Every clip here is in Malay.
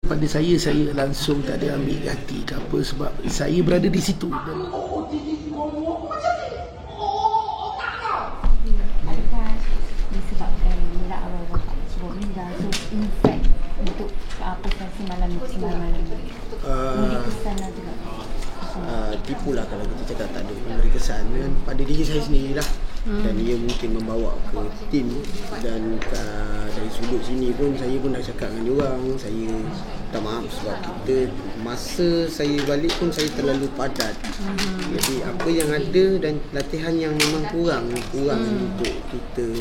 Pada saya langsung tak ada ambil hati ke apa, sebab saya berada di situ. Adakah disebabkan menolak arwah bapa sebab meninggal, so in fact untuk prosesi malam ni, memberi kesan lah juga? Tipulah kalau kita cakap tak ada memberi kesan kan, pada diri saya sendirilah. Dan dia mungkin membawa ke tim, dan dari sudut sini pun saya pun dah cakap dengan diorang, saya minta maaf sebab kita masa saya balik pun saya terlalu padat. Jadi apa yang ada dan latihan yang memang kurang untuk kita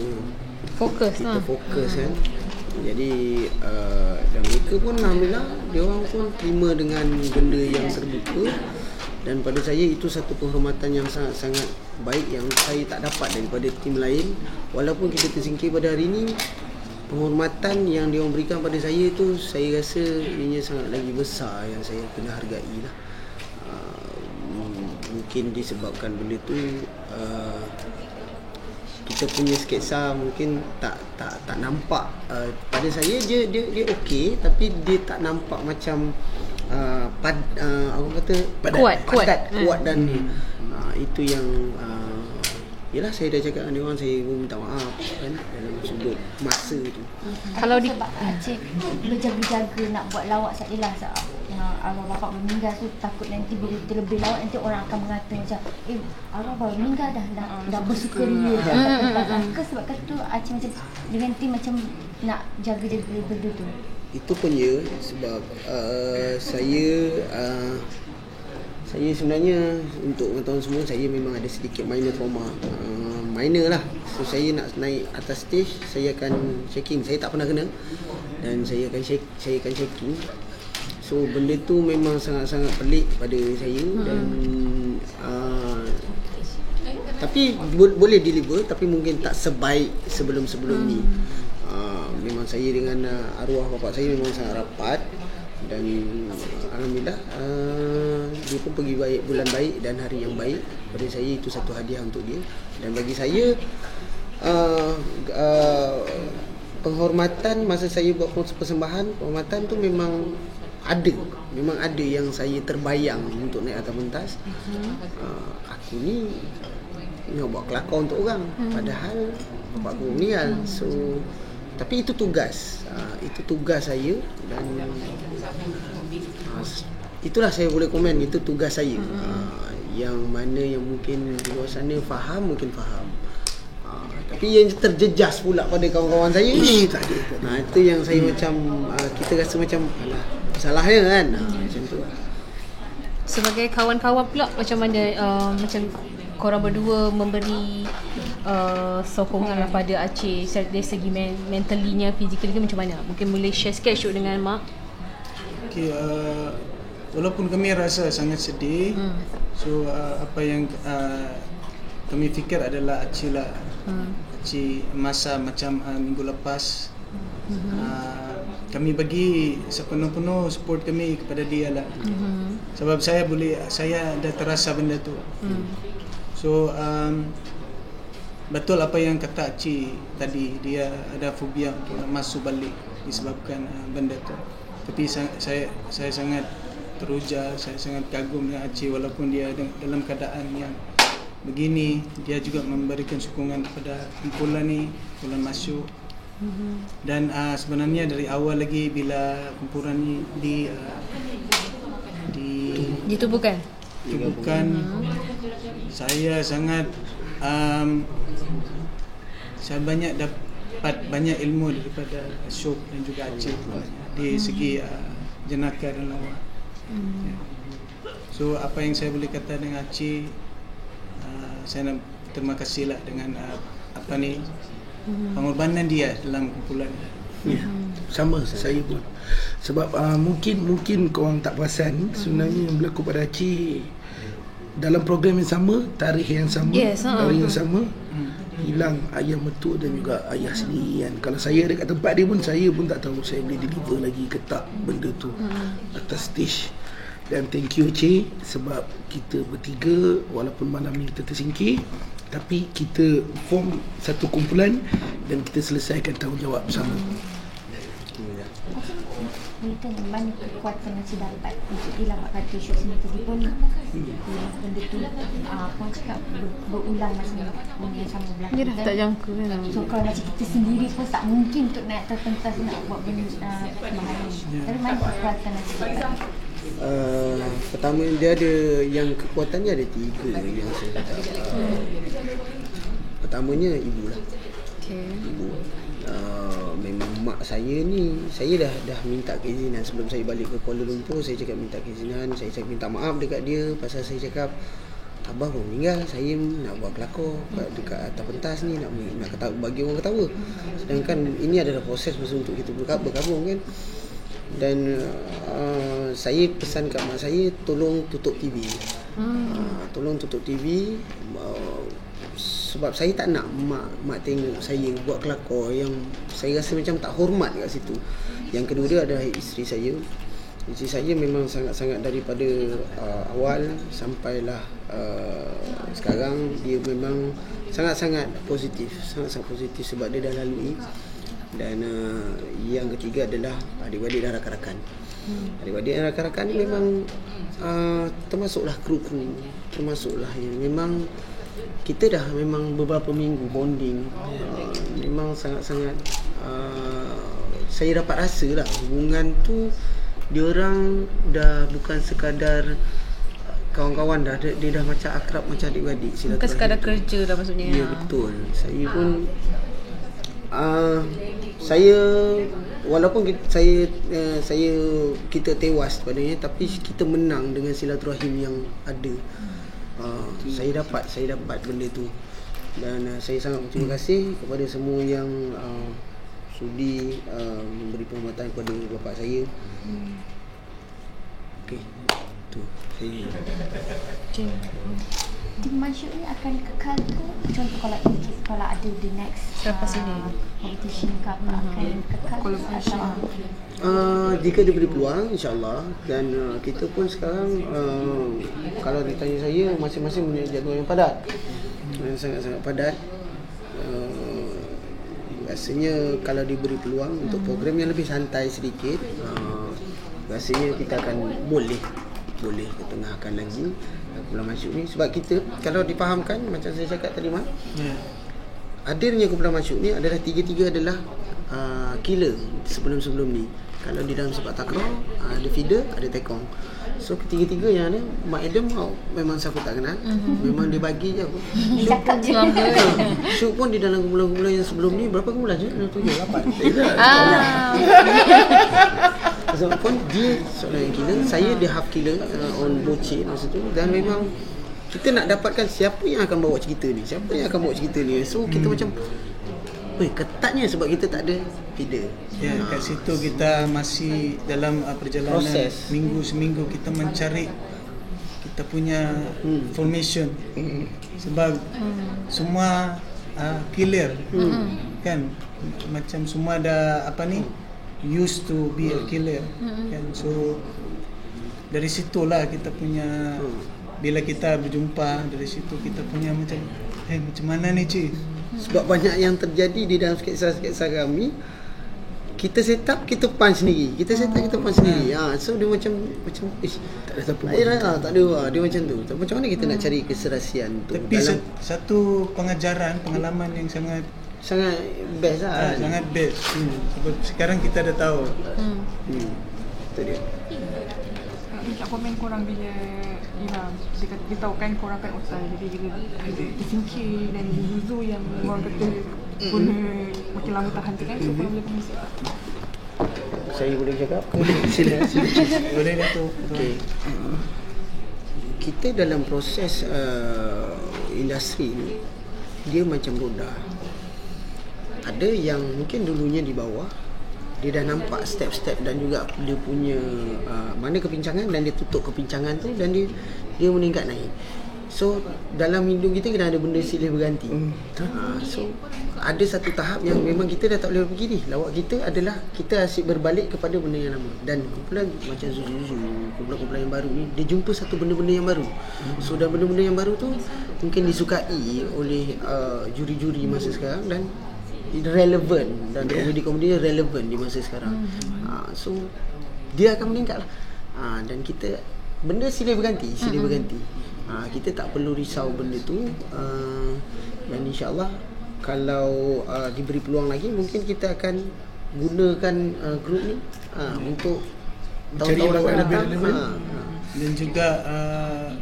fokus kan. Jadi dan mereka pun alhamdulillah diorang pun terima dengan benda yang terbuka. Dan pada saya itu satu penghormatan yang sangat-sangat baik yang saya tak dapat daripada tim lain. Walaupun kita tersingkir pada hari ini, penghormatan yang dia berikan pada saya itu saya rasa ianya sangat lagi besar yang saya kena hargai lah. Mungkin disebabkan benda tu kita punya sketsa mungkin tak nampak, pada saya dia okey, tapi dia tak nampak macam orang kata kuat dan itu yang yalah, saya dah cakap dengan diorang, saya pun minta maaf kan dalam sudut masa tu. Kalau sebab Aceh berjaga-jaga nak buat lawak sajalah saat arwah bapa meninggal, tu takut nanti bila terlebih lawak nanti orang akan mengata macam arwah bapa meninggal dah bersukaria ke sebab tu Aceh macam dengan tim macam nak jaga-jaga benda tu. Itu pun ya, sebab saya sebenarnya untuk pengetahuan semua, saya memang ada sedikit minor trauma, minor lah. So saya nak naik atas stage, saya akan shaking. Saya tak pernah kena dan saya akan shaking. So benda tu memang sangat-sangat pelik pada saya. Dan tapi boleh deliver, tapi mungkin tak sebaik sebelum-sebelum ni. Memang saya dengan arwah bapa saya memang sangat rapat, dan alhamdulillah dia pun pergi bulan baik dan hari yang baik. Pada saya itu satu hadiah untuk dia. Dan bagi saya penghormatan masa saya buat persembahan, penghormatan tu memang ada yang saya terbayang untuk naik atas pentas. Aku ni nak buat kelakar untuk orang, padahal bapak aku meninggal. So tapi itu tugas saya, dan itulah saya boleh komen, itu tugas saya. Yang mana yang mungkin di luar sana faham, mungkin faham, tapi yang terjejas pula pada kawan-kawan saya ni itu yang saya macam kita rasa macam alah, salahnya kan. Macam tu. Sebagai kawan-kawan pula, macam mana macam korang berdua memberi sokongan pada Aceh dari segi mentally-nya, physically macam mana? Mungkin boleh share sikit dengan Mak. Okay, walaupun kami rasa sangat sedih, so apa yang kami fikir adalah Aceh lah. Aceh masa macam minggu lepas, kami bagi sepenuh-penuh support kami kepada dia lah. Sebab saya dah terasa benda tu. So betul apa yang kata Aceh tadi, dia ada fobia untuk masuk balik disebabkan benda tu. Tapi saya sangat teruja, saya sangat kagum dengan Aceh, walaupun dia dalam keadaan yang begini, dia juga memberikan sokongan kepada kumpulan ni, kumpulan masuk. Dan sebenarnya dari awal lagi bila kumpulan ni ditubuhkan, saya sangat saya dapat banyak ilmu daripada Syuk dan juga Aceh di segi jenaka dan lawak. So apa yang saya boleh kata dengan Aceh, saya nak terima kasihlah dengan pengorbanan dia dalam kumpulan. Ya, sama saya pun. Sebab mungkin korang tak perasan, sebenarnya yang berlaku pada Aceh dalam program yang sama, tarikh yang sama, hari yang sama, hilang ayah mertua dan juga ayah sendiri kan. Kalau saya ada kat tempat dia pun, saya pun tak tahu saya boleh deliver lagi ke tak benda tu atas stage. Dan thank you Aceh, sebab kita bertiga walaupun malam ni kita tersingkir, tapi kita form satu kumpulan dan kita selesaikan tanggungjawab bersama. cerita mana kekuatan yang saya dapat untuk Ila mak kata shoot sini tadi pun benda tu apa cakap berulang macam yang sama berlaku. Dia dah tak jangka kan. So kalau macam kita sendiri pun tak mungkin untuk naik atas pentas nak buat benda sembarangan. Dari mana kekuatan yang saya dapat? Pertama dia ada yang kekuatannya ada 3 yang saya dapat. Pertamanya ibu lah. Ibu. Memang mak saya ni, saya dah minta keizinan sebelum saya balik ke Kuala Lumpur. Saya cakap minta keizinan, saya cakap minta maaf dekat dia pasal saya cakap abah baru meninggal, saya nak buat kelakor dekat atas pentas ni, nak ketawa, bagi orang ketawa. Sedangkan ini adalah proses masa untuk kita berkabung kan. Dan saya pesan kat mak saya tolong tutup TV. Tolong tutup TV. Sebab saya tak nak mak tengok saya buat kelakor yang saya rasa macam tak hormat kat situ. Yang kedua dia adalah isteri saya. Isteri saya memang sangat-sangat daripada awal sampailah sekarang dia memang sangat-sangat positif. Sangat-sangat positif sebab dia dah lalui. Dan yang ketiga adalah adik-adik dan rakan-rakan. Adik-adik dan rakan-rakan ni memang termasuklah kru-kru. Termasuklah yang memang kita dah memang beberapa minggu bonding. Memang sangat-sangat saya dapat rasa lah hubungan tu diorang dah bukan sekadar kawan-kawan dah, dia dah macam akrab macam adik-adik. Bukan sekadar kerja dah maksudnya. Ya betul. Saya pun saya walaupun kita tewas padanya, tapi kita menang dengan silaturahim yang ada. Saya dapat benda tu. Dan saya sangat berterima kasih kepada semua yang sudi memberi penghormatan kepada bapa saya. Okey. Tu saya. Tim Masyuk ni akan kekal ke? Contoh kalau ada the next selepas ini competition ke apa akan kekal atau jika diberi peluang insya-Allah. Dan kita pun sekarang kalau ditanya saya masing-masing punya jadual yang padat. Sangat-sangat padat. Rasanya kalau diberi peluang untuk program yang lebih santai sedikit, rasanya kita akan boleh ketengahkan lagi Kumpulan Masyuk ni. Sebab kita kalau difahamkan macam saya cakap tadi Mak, hadirnya Kumpulan Masyuk ni adalah tiga-tiga adalah killer sebelum-sebelum ni. Kalau di dalam sepak takraw ada feeder, ada tekong. So ketiga-tiga yang ada Mak Adam memang siapa tak kenal. Memang dia bagi je. cakap je Syuk pun di dalam kumpulan-kumpulan yang sebelum ni berapa kumpulan je? 7, 8. Sebab pun dia seorang yang killer. Saya dia half killer on bocil masa tu. Dan memang kita nak dapatkan siapa yang akan bawa cerita ni, siapa yang akan bawa cerita ni. So kita macam ketatnya sebab kita tak ada feeder. Ya, kat situ kita masih dalam perjalanan proses. Minggu seminggu kita mencari kita punya formation. Sebab semua killer kan, macam semua ada apa ni, used to be a killer kan. So dari situlah kita punya bila kita berjumpa, dari situ kita punya macam macam mana ni cik. Sebab banyak yang terjadi di dalam sketsa-sketsa kami, kita set up, kita punch sendiri. Kita set up, kita punch sendiri. So dia macam tak ada siapa buat. Tak ada. Dia macam tu. Macam mana kita nak cari keserasian tu? Tapi satu pengalaman yang sangat best lah. Sangat best. Sebab sekarang kita dah tahu. Itu dia. Minta komen korang bila dia tahu kan korang kan outside. Jadi bila disingkir dan Zuzu yang orang kata guna makin lama tahan tu kan. So korang boleh komen sikit. Saya boleh cakap? Sila. Boleh Dato'. Okay. Kita dalam proses industri ni, dia macam roda. Ada yang mungkin dulunya di bawah, dia dah nampak step-step dan juga dia punya mana kepincangan, dan dia tutup kepincangan tu dan dia meningkat naik. So dalam hidup kita kena ada benda silih berganti. So ada satu tahap yang memang kita dah tak boleh pergi ni. Lawak kita adalah kita asyik berbalik kepada benda yang lama. Dan kumpulan macam Zuzu, kumpulan yang baru ni, dia jumpa satu benda-benda yang baru. So dan benda-benda yang baru tu mungkin disukai oleh juri-juri masa sekarang dan relevan, dan komedi-komedi relevan di masa sekarang. So dia akan meningkat lah. Dan kita benda silih berganti. Kita tak perlu risau benda tu, dan insyaAllah kalau diberi peluang lagi, mungkin kita akan gunakan grup ni untuk tahun-tahun akan datang. Dan juga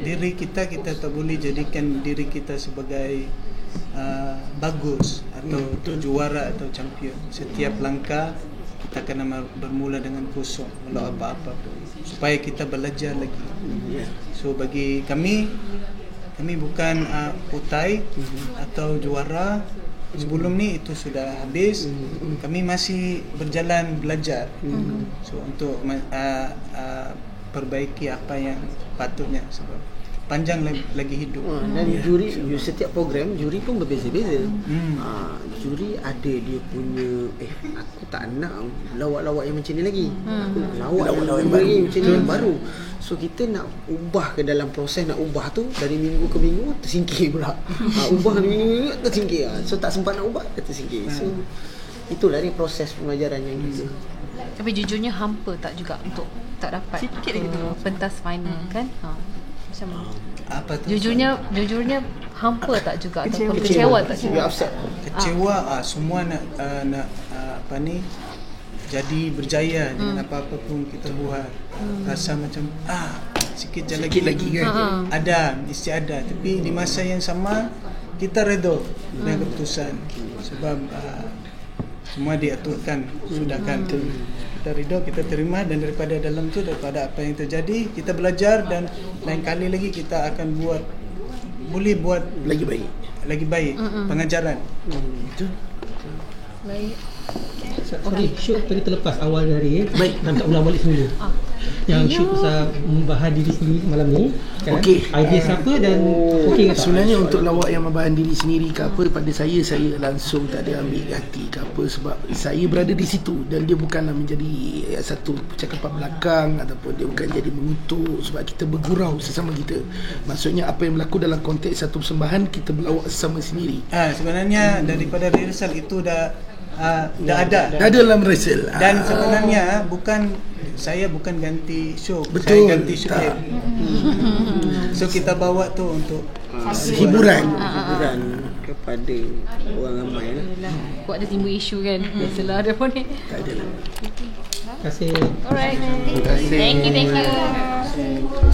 diri kita tak boleh jadikan diri kita sebagai bagus atau juara atau champion. Setiap langkah kita kena bermula dengan kosong, walau apa-apa pun, supaya kita belajar lagi. So bagi kami bukan utai atau juara. Sebelum ni itu sudah habis. Kami masih berjalan belajar. So untuk perbaiki apa yang patutnya, sebab panjang lagi hidup. Dan juri, setiap program juri pun berbeza-beza. Juri ada dia punya aku tak nak lawak-lawak yang macam ni lagi. Aku nak lawak yang lagi macam ni yang baru. So kita nak ubah ke dalam proses nak ubah tu dari minggu ke minggu tersingkir pula. Ubah minggu tersingkir. So tak sempat nak ubah tersingkir. So itulah ni proses pembelajaran yang kita. Tapi jujurnya hampa tak juga untuk tak dapat pentas final kan? Macam apa tu? Jujurnya hampa tak juga ataupun kecewa tak juga? Kecewa semua nak jadi berjaya dengan apa-apa pun kita buat. Rasa macam sikit je lagi kan. Mesti ada. Tapi di masa yang sama kita redha dengan keputusan, sebab semua diaturkan, sudahkan. Kita ridho, kita terima, dan daripada dalam tu, daripada apa yang terjadi, kita belajar, dan lain kali lagi kita akan boleh buat lagi baik pengajaran. Baik. Sorry, shoot tadi terlepas awal hari. Baik, nak ulang balik semula. Yang shoot pasal membahan diri sendiri malam ni kan? Idea siapa dan okey ke tak? Sebenarnya untuk lawak yang membahan diri sendiri ke apa, pada saya langsung tak ada ambil hati ke apa, sebab saya berada di situ dan dia bukanlah menjadi satu percakapan belakang ataupun dia bukan jadi mengutuk, sebab kita bergurau sesama kita. Maksudnya apa yang berlaku dalam konteks satu persembahan, kita berlawak sesama sendiri. Sebenarnya daripada rehearsal itu dah ada dalam rehearsal. Dan sebenarnya saya bukan ganti show, betul, saya ganti show. So kita bawa tu untuk hiburan kepada orang ramai lah. Buat ada timbul isu kan. Biasalah ada pun ni. Tak ada lah. Terima kasih. Alright. Thank you.